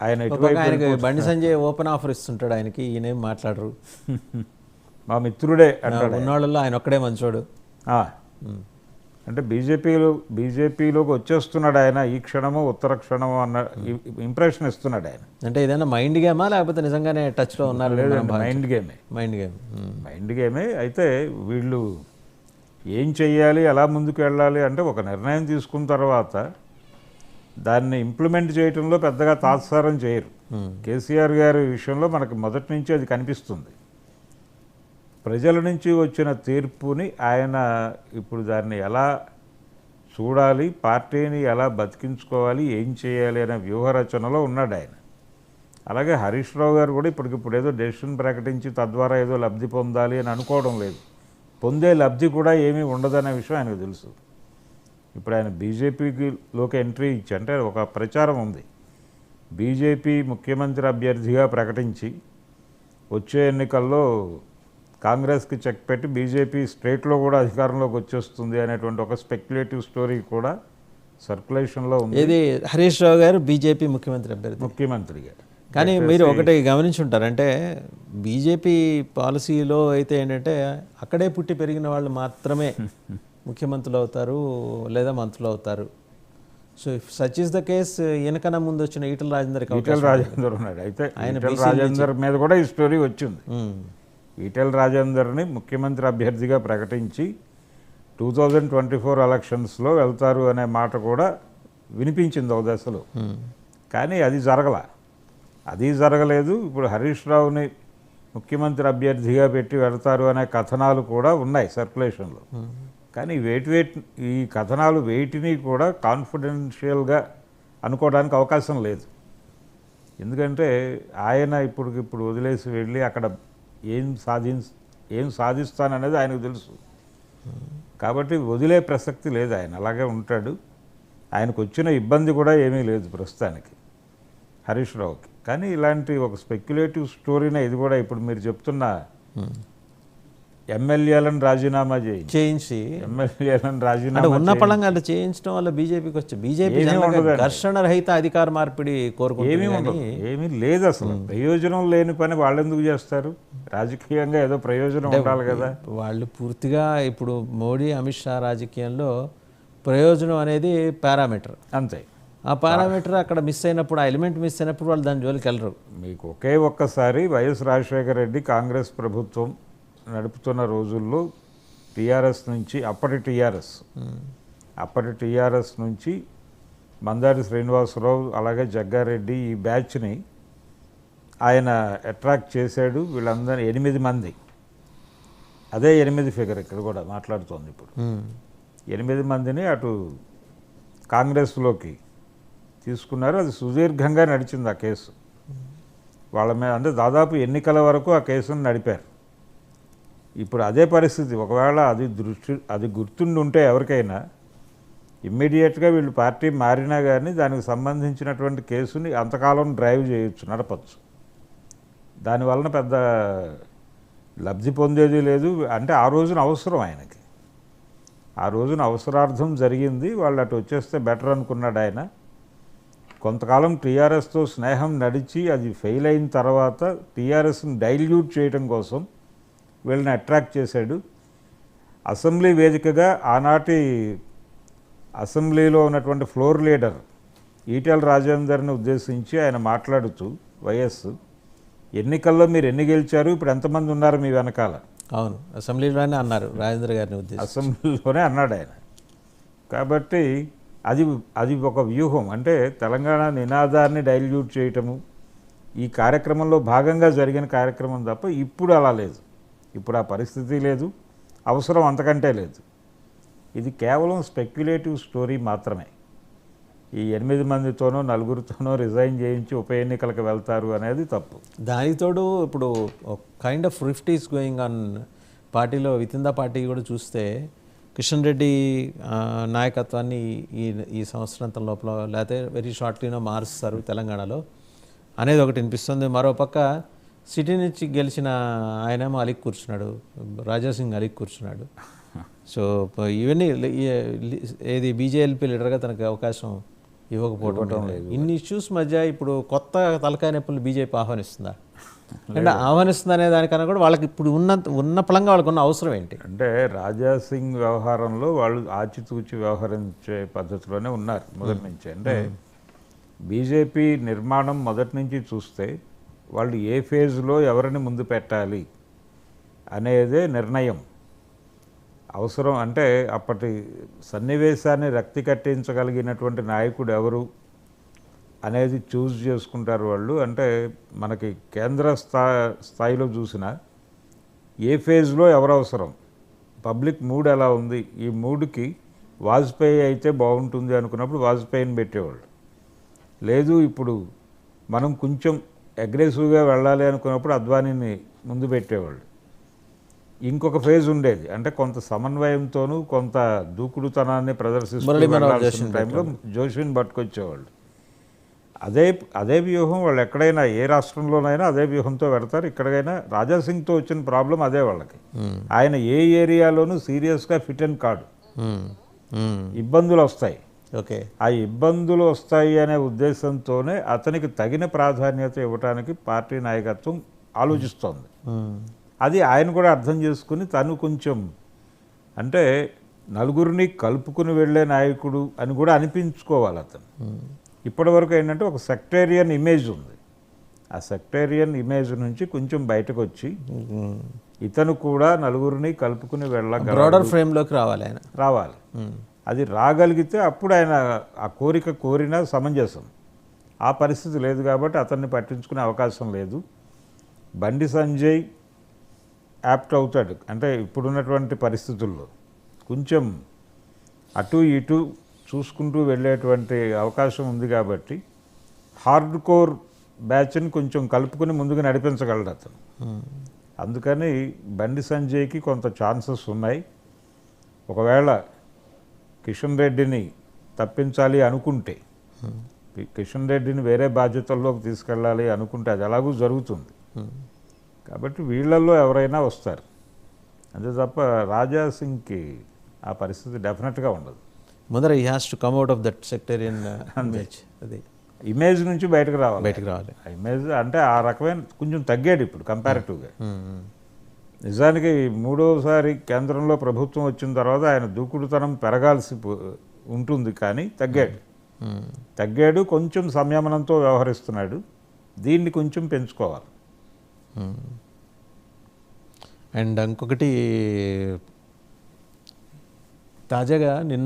ఆయన ఒక ఎటువైపు ఆయనకి బండి వెళ్ళిపోతున్నారు? సంజయ్ ఓపెన్ ఆఫర్ ఇస్తుంటాడు, ఆయనకి ఈయనేం మాట్లాడరు. మా మిత్రుడే అంటాడు ఆయన. ఉన్నవాళ్ళలో ఆయన ఒక్కడే మంచోడు. ఆ. అంటే బీజేపీలోకి వచ్చేస్తున్నాడు ఆయన, ఈ క్షణము ఉత్తర క్షణము అన్న ఇంప్రెషన్ ఇస్తున్నాడు ఆయన. అంటే ఏదైనా మైండ్ గేమా లేకపోతే నిజంగానే టచ్లో ఉన్నారు? లేదండి, మైండ్ గేమే. Mind game. మైండ్ గేమే. అయితే వీళ్ళు ఏం చెయ్యాలి, ఎలా ముందుకు వెళ్ళాలి అంటే ఒక నిర్ణయం తీసుకున్న తర్వాత దాన్ని ఇంప్లిమెంట్ చేయడంలో పెద్దగా తాత్సారం చేయరు. కేసీఆర్ గారి విషయంలో మనకు మొదటి నుంచి అది కనిపిస్తుంది. ప్రజల నుంచి వచ్చిన తీర్పుని ఆయన ఇప్పుడు దాన్ని ఎలా చూడాలి, పార్టీని ఎలా బతికించుకోవాలి, ఏం చేయాలి అనే వ్యూహరచనలో ఉన్నాడు ఆయన. అలాగే హరీష్ రావు గారు కూడా ఇప్పటికిప్పుడు ఏదో డెసిషన్ ప్రకటించి తద్వారా ఏదో లబ్ధి పొందాలి అని అనుకోవడం లేదు. పొందే లబ్ధి కూడా ఏమీ ఉండదనే విషయం ఆయనకు తెలుసు. ఇప్పుడు ఆయన బీజేపీలోకి ఎంట్రీ ఇచ్చి, అంటే ఒక ప్రచారం ఉంది, బీజేపీ ముఖ్యమంత్రి అభ్యర్థిగా ప్రకటించి వచ్చే ఎన్నికల్లో కాంగ్రెస్కి చెక్ పెట్టి బీజేపీ స్టేట్లో కూడా అధికారంలోకి వచ్చేస్తుంది అనేటువంటి ఒక స్పెక్యులేటివ్ స్టోరీ కూడా సర్క్యులేషన్లో ఉంది. ఇది హరీష్ రావు గారు బీజేపీ ముఖ్యమంత్రి అభ్యర్థి. ముఖ్యమంత్రిగా. కానీ మీరు ఒకటి గమనించుంటారంటే బీజేపీ పాలసీలో అయితే ఏంటంటే అక్కడే పుట్టి పెరిగిన వాళ్ళు మాత్రమే ముఖ్యమంత్రులు అవుతారు లేదా మంత్రులు అవుతారు. So if such is the case, వెనకన ముందు వచ్చిన ఈటల రాజేందర్ ఉన్నాడు. అయితే ఈటల రాజేందర్ మీద కూడా ఈ స్టోరీ వచ్చింది. ఈటెల రాజేందర్ని ముఖ్యమంత్రి అభ్యర్థిగా ప్రకటించి 2024 ఎలక్షన్స్లో వెళ్తారు అనే మాట కూడా వినిపించింది ఒక దశలో. కానీ అది జరగలేదు. ఇప్పుడు హరీష్ రావుని ముఖ్యమంత్రి అభ్యర్థిగా పెట్టి వెళ్తారు అనే కథనాలు కూడా ఉన్నాయి సర్క్యులేషన్లో. కానీ ఈ కథనాలు వేటిని కూడా కాన్ఫిడెన్షియల్గా అనుకోవడానికి అవకాశం లేదు. ఎందుకంటే ఆయన ఇప్పుడు వదిలేసి వెళ్ళి అక్కడ ఏం సాధిస్తాననేది ఆయనకు తెలుసు. కాబట్టి వదిలే ప్రసక్తి లేదు. ఆయన అలాగే ఉంటాడు. ఆయనకు వచ్చిన ఇబ్బంది కూడా ఏమీ లేదు ప్రస్తుతానికి హరీష్ రావుకి. కానీ ఇలాంటి ఒక స్పెక్యులేటివ్ స్టోరీనే ఇది కూడా. ఇప్పుడు మీరు చెప్తున్న ఎమ్మెల్యేలను రాజీనామా చేయించి ఎమ్మెల్యేలను రాజీనామా ఉన్న పళంగా చేయించడం వల్ల బీజేపీకి వచ్చి బీజేపీ ఘర్షణ రహిత అధికార మార్పిడి కోరుకుంటుంది. ఏమీ లేదు అసలు. ప్రయోజనం లేని పని వాళ్ళు ఎందుకు చేస్తారు? రాజకీయంగా ఏదో ప్రయోజనం ఉండాలి కదా. వాళ్ళు పూర్తిగా ఇప్పుడు మోడీ అమిత్ షా రాజకీయంలో ప్రయోజనం అనేది పారామీటర్. అంతే. ఆ పారామీటర్ అక్కడ మిస్ అయినప్పుడు, ఆ ఎలిమెంట్ మిస్ అయినప్పుడు వాళ్ళు దాని జోలికి వెళ్ళరు. మీకు ఒక్కసారి వైఎస్ రాజశేఖర రెడ్డి కాంగ్రెస్ ప్రభుత్వం నడుపుతున్న రోజుల్లో టీఆర్ఎస్ నుంచి అప్పటి టీఆర్ఎస్ నుంచి మందాడి శ్రీనివాసరావు అలాగే జగ్గారెడ్డి ఈ బ్యాచ్ని ఆయన అట్రాక్ట్ చేశాడు. వీళ్ళందరూ 8 మంది, అదే 8 ఫిగర్ ఇక్కడ కూడా మాట్లాడుతోంది. ఇప్పుడు 8 మందిని అటు కాంగ్రెస్లోకి తీసుకున్నారు. అది సుదీర్ఘంగా నడిచింది ఆ కేసు వాళ్ళ మీద. అంటే దాదాపు ఎన్నికల వరకు ఆ కేసును నడిపారు. ఇప్పుడు అదే పరిస్థితి. ఒకవేళ అది గుర్తుండి ఉంటే ఎవరికైనా ఇమ్మీడియట్గా వీళ్ళు పార్టీ మారినా కానీ దానికి సంబంధించినటువంటి కేసుని అంతకాలం డ్రైవ్ చేయొచ్చు, నడపచ్చు. దానివలన పెద్ద లబ్ధి పొందేది లేదు. అంటే ఆ రోజున అవసరం ఆయనకి, ఆ రోజున అవసరార్థం జరిగింది. వాళ్ళు అటు వచ్చేస్తే బెటర్ అనుకున్నాడు ఆయన. కొంతకాలం టీఆర్ఎస్తో స్నేహం నడిచి అది ఫెయిల్ అయిన తర్వాత టీఆర్ఎస్ని డైల్యూట్ చేయడం కోసం వీళ్ళని అట్రాక్ట్ చేశాడు. అసెంబ్లీ వేదికగా ఆనాటి అసెంబ్లీలో ఉన్నటువంటి ఫ్లోర్ లీడర్ ఈటెల రాజేందర్ని ఉద్దేశించి ఆయన మాట్లాడుతూ, వైఎస్ ఎన్నికల్లో మీరు ఎన్ని గెలిచారు, ఇప్పుడు ఎంతమంది ఉన్నారు మీ వెనకాల? అవును, అసెంబ్లీలోనే అన్నారు రాజేంద్ర గారిని ఉద్దేశించి. అసెంబ్లీలోనే అన్నాడు ఆయన. కాబట్టి అది ఒక వ్యూహం. అంటే తెలంగాణ నినాదాన్ని డైల్యూట్ చేయటము ఈ కార్యక్రమంలో భాగంగా జరిగిన కార్యక్రమం తప్ప ఇప్పుడు అలా లేదు. ఇప్పుడు ఆ పరిస్థితి లేదు, అవసరం అంతకంటే లేదు. ఇది కేవలం స్పెక్యులేటివ్ స్టోరీ మాత్రమే. ఈ 8 మందితోనో 4తోనో రిజైన్ చేయించి ఉప ఎన్నికలకు వెళ్తారు అనేది తప్పు. దానికి తోడు ఇప్పుడు kind of rift is going on పార్టీలో, విత్ ఇన్ ద పార్టీ కూడా చూస్తే కిషన్ రెడ్డి నాయకత్వాన్ని ఈ సంవత్సరాంతం లోపల లేకపోతే వెరీ షార్ట్లీనో మారుస్తారు తెలంగాణలో అనేది ఒకటి వినిపిస్తుంది. మరోపక్క సిటీ నుంచి గెలిచిన ఆయనేమో అలిక్ కూర్చున్నాడు, రాజాసింగ్ అలిక్ కూర్చున్నాడు. సో ఇవన్నీ ఏది బీజేఎల్పీ లీడర్గా తనకు అవకాశం ఇవ్వకపోవడం లేదు. ఇన్ని ఇష్యూస్ మధ్య ఇప్పుడు కొత్త తలకాయ నొప్పులు బీజేపీ ఆహ్వానిస్తుందా? అంటే ఆహ్వానిస్తుంది అనే దానికన్నా కూడా వాళ్ళకి ఇప్పుడు ఉన్న పలంగా వాళ్ళకు ఉన్న అవసరం ఏంటి? అంటే రాజాసింగ్ వ్యవహారంలో వాళ్ళు ఆచితూచి వ్యవహరించే పద్ధతిలోనే ఉన్నారు మొదటి నుంచి. అంటే బీజేపీ నిర్మాణం మొదటి నుంచి చూస్తే వాళ్ళు ఏ ఫేజ్లో ఎవరిని ముందు పెట్టాలి అనేదే నిర్ణయం. అవసరం అంటే అప్పటి సన్నివేశాన్ని రక్తి కట్టించగలిగినటువంటి నాయకుడు ఎవరు అనేది చూస్ చేసుకుంటారు వాళ్ళు. అంటే మనకి కేంద్ర స్థాయిలో చూసినా ఏ ఫేజ్లో ఎవరు అవసరం, పబ్లిక్ మూడ్ ఎలా ఉంది, ఈ మూడ్కి వాజ్పేయి అయితే బాగుంటుంది అనుకున్నప్పుడు వాజ్పేయిని పెట్టేవాళ్ళు. లేదు ఇప్పుడు మనం కొంచెం అగ్రెసివ్గా వెళ్ళాలి అనుకున్నప్పుడు అద్వానీని ముందు పెట్టేవాళ్ళు. ఇంకొక ఫేజ్ ఉండేది, అంటే కొంత సమన్వయంతోనూ కొంత దూకుడుతనాన్ని ప్రదర్శిస్తూ వెళ్ళాల్సిన టైంలో జోషిని పట్టుకొచ్చేవాళ్ళు. అదే వ్యూహం వాళ్ళు ఎక్కడైనా ఏ రాష్ట్రంలోనైనా అదే వ్యూహంతో పెడతారు. ఇక్కడికైనా రాజాసింగ్తో వచ్చిన ప్రాబ్లం అదే వాళ్ళకి. ఆయన ఏ ఏరియాలోనూ సీరియస్గా ఫిట్ అండ్ కాడు, ఇబ్బందులు వస్తాయి. ఓకే, ఆ ఇబ్బందులు వస్తాయి అనే ఉద్దేశంతోనే అతనికి తగిన ప్రాధాన్యత ఇవ్వడానికి పార్టీ నాయకత్వం ఆలోచిస్తోంది. అది ఆయన కూడా అర్థం చేసుకుని తను కొంచెం అంటే నలుగురిని కలుపుకుని వెళ్ళే నాయకుడు అని కూడా అనిపించుకోవాలి అతను. ఇప్పటి వరకు ఏంటంటే ఒక సెక్టేరియన్ ఇమేజ్ ఉంది. ఆ సెక్టేరియన్ ఇమేజ్ నుంచి కొంచెం బయటకు వచ్చి ఇతను కూడా నలుగురిని కలుపుకుని వెళ్ళగలడు, బ్రాడర్ ఫ్రేమ్లోకి రావాలి. అది రాగలిగితే అప్పుడు ఆయన ఆ కోరిక కోరినా సమంజసం. ఆ పరిస్థితి లేదు కాబట్టి అతన్ని పట్టించుకునే అవకాశం లేదు. బండి సంజయ్ యాప్ట్ అవుతాడు, అంటే ఇప్పుడున్నటువంటి పరిస్థితుల్లో కొంచెం అటు ఇటు చూసుకుంటూ వెళ్ళేటువంటి అవకాశం ఉంది కాబట్టి హార్డ్ కోర్ బ్యాచ్ని కొంచెం కలుపుకుని ముందుకు నడిపించగలడు అతను. అందుకని బండి సంజయ్కి కొంత ఛాన్సెస్ ఉన్నాయి. ఒకవేళ కిషన్ రెడ్డిని తప్పించాలి అనుకుంటే, కిషన్ రెడ్డిని వేరే బాధ్యతల్లోకి తీసుకెళ్ళాలి అనుకుంటే అది ఎలాగూ జరుగుతుంది. కాబట్టి వీళ్ళల్లో ఎవరైనా వస్తారు అంతే తప్ప రాజాసింగ్కి ఆ పరిస్థితి డెఫినెట్గా ఉండదు. ముందర he has to come out of that sectarian image. అది ఇమేజ్ నుంచి బయటకు రావాలి. ఆ ఇమేజ్ అంటే ఆ రకమైన కొంచెం తగ్గాడు ఇప్పుడు కంపారిటివ్గా. నిజానికి మూడోసారి కేంద్రంలో ప్రభుత్వం వచ్చిన తర్వాత ఆయన దూకుడుతనం పెరగాల్సి ఉంటుంది, కానీ తగ్గాడు. కొంచెం సంయమనంతో వ్యవహరిస్తున్నాడు. దీన్ని కొంచెం పెంచుకోవాలి. అండ్ ఇంకొకటి తాజాగా నిన్న